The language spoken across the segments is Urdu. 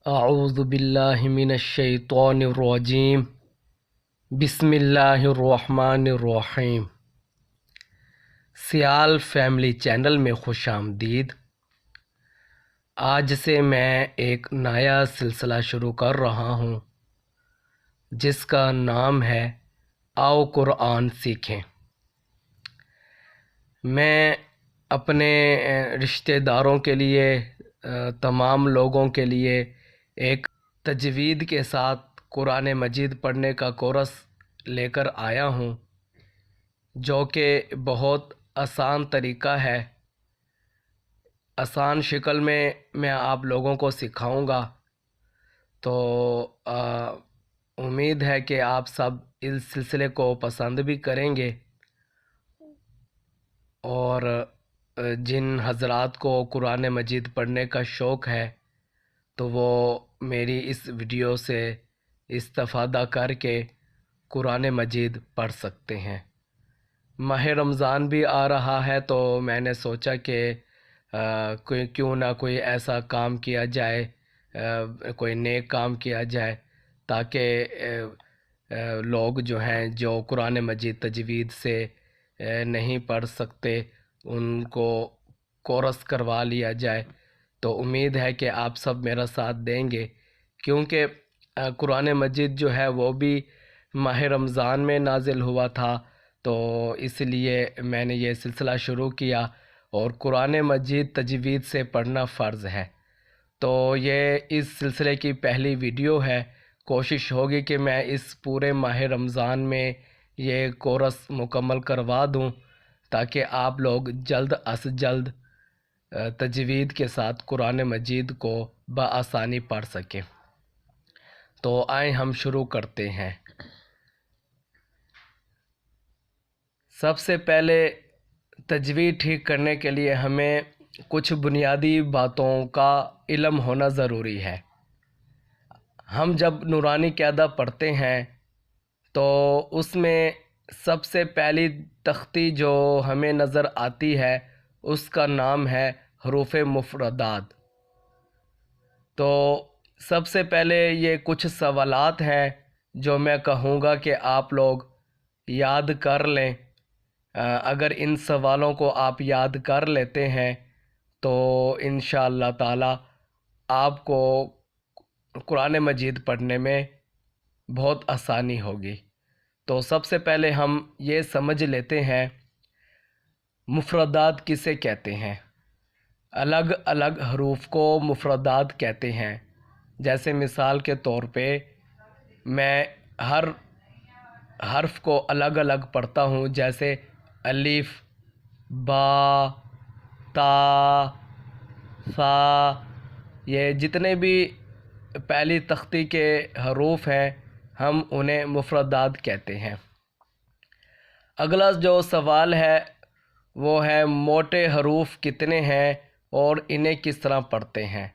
اعوذ باللہ من الشیطان الرجیم بسم اللہ الرحمن الرحیم۔ سیال فیملی چینل میں خوش آمدید۔ آج سے میں ایک نیا سلسلہ شروع کر رہا ہوں جس کا نام ہے آؤ قرآن سیکھیں۔ میں اپنے رشتہ داروں کے لیے، تمام لوگوں کے لیے ایک تجوید کے ساتھ قرآن مجید پڑھنے کا کورس لے کر آیا ہوں، جو کہ بہت آسان طریقہ ہے۔ آسان شکل میں آپ لوگوں کو سکھاؤں گا، تو امید ہے کہ آپ سب اس سلسلے کو پسند بھی کریں گے، اور جن حضرات کو قرآن مجید پڑھنے کا شوق ہے تو وہ میری اس ویڈیو سے استفادہ کر کے قرآن مجید پڑھ سکتے ہیں۔ ماہ رمضان بھی آ رہا ہے، تو میں نے سوچا کہ کیوں نہ کوئی ایسا کام کیا جائے، کوئی نیک کام کیا جائے، تاکہ لوگ جو ہیں جو قرآن مجید تجوید سے نہیں پڑھ سکتے ان کو کورس کروا لیا جائے۔ تو امید ہے کہ آپ سب میرا ساتھ دیں گے، کیونکہ قرآن مجید جو ہے وہ بھی ماہ رمضان میں نازل ہوا تھا، تو اس لیے میں نے یہ سلسلہ شروع کیا، اور قرآن مجید تجوید سے پڑھنا فرض ہے۔ تو یہ اس سلسلے کی پہلی ویڈیو ہے۔ کوشش ہوگی کہ میں اس پورے ماہ رمضان میں یہ کورس مکمل کروا دوں، تاکہ آپ لوگ جلد از جلد تجوید کے ساتھ قرآن مجید کو بآسانی پڑھ سکیں۔ تو آئیں ہم شروع کرتے ہیں۔ سب سے پہلے تجوید ٹھیک کرنے کے لیے ہمیں کچھ بنیادی باتوں کا علم ہونا ضروری ہے۔ ہم جب نورانی قاعدہ پڑھتے ہیں تو اس میں سب سے پہلی تختی جو ہمیں نظر آتی ہے اس کا نام ہے حروف مفردات۔ تو سب سے پہلے یہ کچھ سوالات ہیں جو میں کہوں گا کہ آپ لوگ یاد کر لیں۔ اگر ان سوالوں کو آپ یاد کر لیتے ہیں تو انشاءاللہ تعالی آپ کو قرآن مجید پڑھنے میں بہت آسانی ہوگی۔ تو سب سے پہلے ہم یہ سمجھ لیتے ہیں مفردات کسے کہتے ہیں۔ الگ الگ حروف کو مفردات کہتے ہیں۔ جیسے مثال کے طور پہ میں ہر حرف کو الگ الگ پڑھتا ہوں، جیسے الف، با، تا، ثا، یہ جتنے بھی پہلی تختی کے حروف ہیں ہم انہیں مفردات کہتے ہیں۔ اگلا جو سوال ہے وہ ہے موٹے حروف کتنے ہیں اور انہیں کس طرح پڑھتے ہیں۔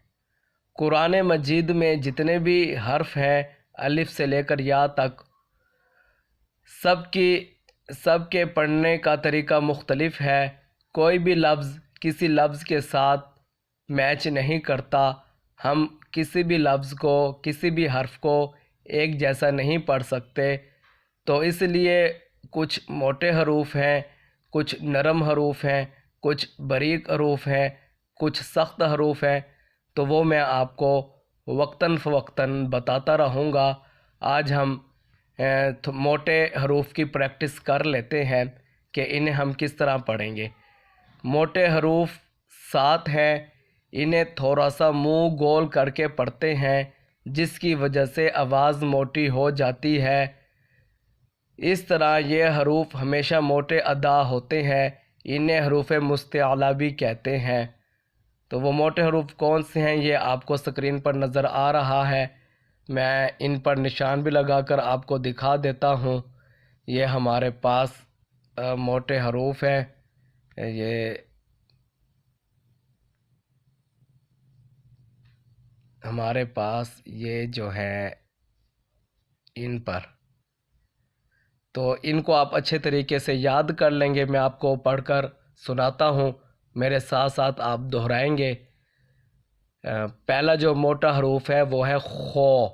قرآن مجید میں جتنے بھی حرف ہیں الف سے لے کر یا تک، سب کے پڑھنے کا طریقہ مختلف ہے۔ کوئی بھی لفظ کسی لفظ کے ساتھ میچ نہیں کرتا۔ ہم کسی بھی لفظ کو، کسی بھی حرف کو ایک جیسا نہیں پڑھ سکتے، تو اس لیے کچھ موٹے حروف ہیں، کچھ نرم حروف ہیں، کچھ باریک حروف ہیں، کچھ سخت حروف ہیں، تو وہ میں آپ کو وقتاً فوقتاً بتاتا رہوں گا۔ آج ہم موٹے حروف کی پریکٹس کر لیتے ہیں کہ انہیں ہم کس طرح پڑھیں گے۔ موٹے حروف 7 ہیں، انہیں تھوڑا سا منہ گول کر کے پڑھتے ہیں، جس کی وجہ سے آواز موٹی ہو جاتی ہے۔ اس طرح یہ حروف ہمیشہ موٹے ادا ہوتے ہیں، انہیں حروف مستعلیٰ بھی کہتے ہیں۔ تو وہ موٹے حروف کون سے ہیں یہ آپ کو اسکرین پر نظر آ رہا ہے، میں ان پر نشان بھی لگا کر آپ کو دکھا دیتا ہوں۔ یہ ہمارے پاس موٹے حروف ہیں، یہ ہمارے پاس یہ جو ہے ان پر، تو ان کو آپ اچھے طریقے سے یاد کر لیں گے۔ میں آپ کو پڑھ کر سناتا ہوں، میرے ساتھ ساتھ آپ دہرائیں گے۔ پہلا جو موٹا حروف ہے وہ ہے خو.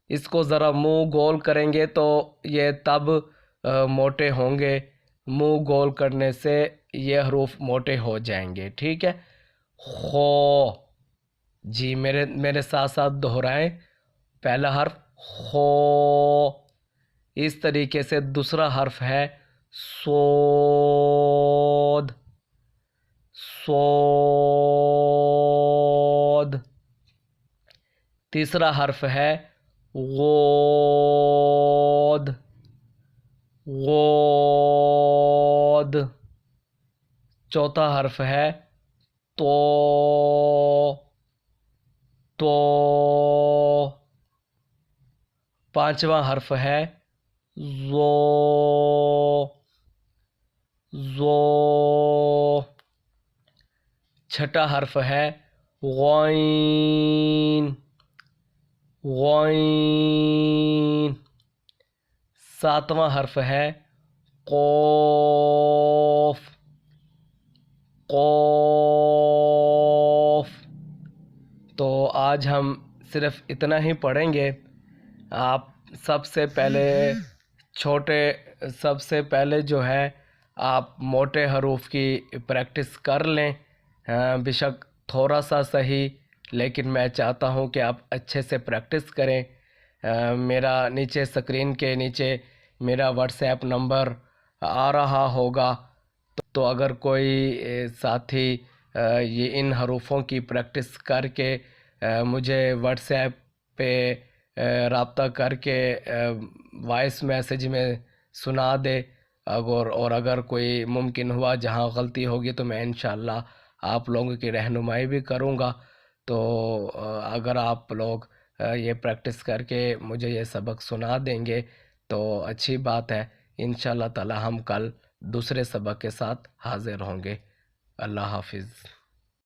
اس کو ذرا منہ گول کریں گے تو یہ تب موٹے ہوں گے. منہ گول کرنے سے یہ حروف موٹے ہو جائیں گے. ٹھیک ہے. خو. جی میرے ساتھ ساتھ دہرائیں. پہلا حرف خو. اس طریقے سے دوسرا حرف ہے صاد. صاد. تیسرا حرف ہے غود. غود. چوتھا حرف ہے تو. تو. پانچواں حرف ہے زو. زو. چھٹا حرف ہے غین. غین. ساتواں حرف ہے قوف. قوف. تو آج ہم صرف اتنا ہی پڑھیں گے. آپ سب سے پہلے جو ہے آپ موٹے حروف کی پریکٹس کر لیں. بے شک تھوڑا سا صحیح، لیکن میں چاہتا ہوں کہ آپ اچھے سے پریکٹس کریں. میرا نیچے اسکرین کے نیچے میرا واٹس ایپ نمبر آ رہا ہوگا، تو اگر کوئی ساتھی یہ ان حروفوں کی پریکٹس کر کے مجھے واٹس ایپ پہ رابطہ کر کے وائس میسیج میں سنا دے، اور اگر کوئی ممکن ہوا جہاں غلطی ہوگی تو میں انشاءاللہ آپ لوگوں کی رہنمائی بھی کروں گا. تو اگر آپ لوگ یہ پریکٹس کر کے مجھے یہ سبق سنا دیں گے تو اچھی بات ہے. انشاءاللہ تعالی ہم کل دوسرے سبق کے ساتھ حاضر ہوں گے. اللہ حافظ.